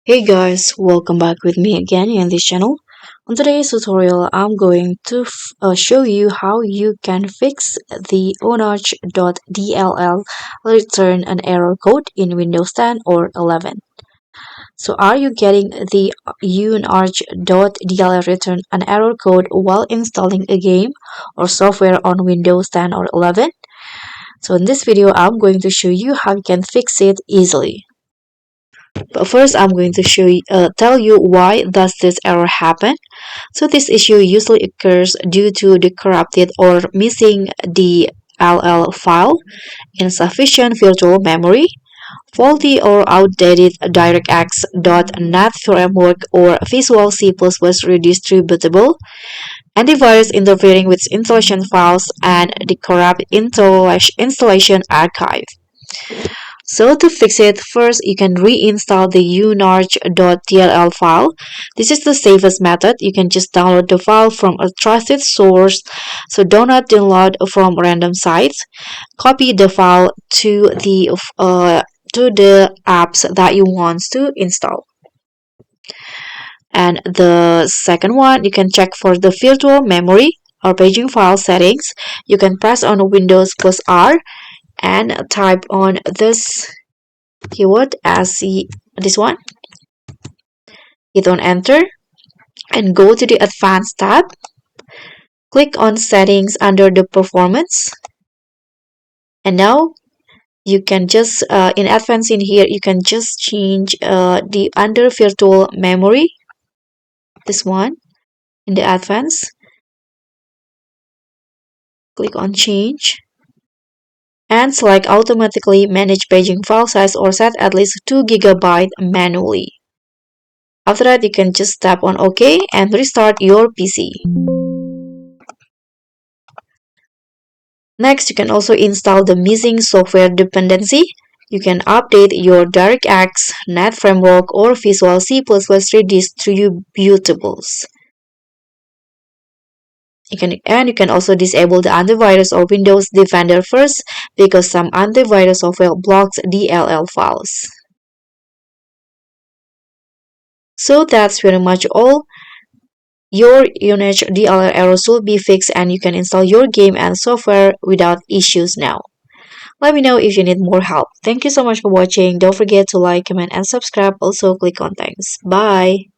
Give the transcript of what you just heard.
Hey guys, welcome back with me again in this channel. On today's tutorial, I'm going to show you how you can fix the unarc dll return an error code in Windows 10 or 11. So are you getting the unarc dll return an error code while installing a game or software on Windows 10 or 11? So in this video, I'm going to show you how you can fix it easily. But first, I'm going to tell you why does this error happen. So this issue usually occurs due to the corrupted or missing DLL file, insufficient virtual memory, faulty or outdated DirectX.NET framework or Visual C++ redistributable, antivirus interfering with installation files, and the corrupt installation archive. So to fix it, first you can reinstall the unarc.dll file. This is the safest method. You can just download the file from a trusted source. So do not download from random sites. Copy the file to the apps that you want to install. And the second one, you can check for the virtual memory or paging file settings. You can press on Windows plus R and type on this keyword as this one. Hit on enter and go to the advanced tab. Click on settings under the performance. And now you can just in advanced in here you can just change the under virtual memory, this one in the advanced. Click on change and select automatically manage paging file size or set at least 2 GB manually. After that, you can just tap on OK and restart your PC. Next, you can also install the missing software dependency. You can update your DirectX, .NET Framework, or Visual C++ redistributables. You can also disable the antivirus or Windows Defender first because some antivirus software blocks DLL files. So that's pretty much all. Your unarc dll errors will be fixed and you can install your game and software without issues now. Let me know if you need more help. Thank you so much for watching. Don't forget to like, comment, and subscribe. Also, click on thanks. Bye.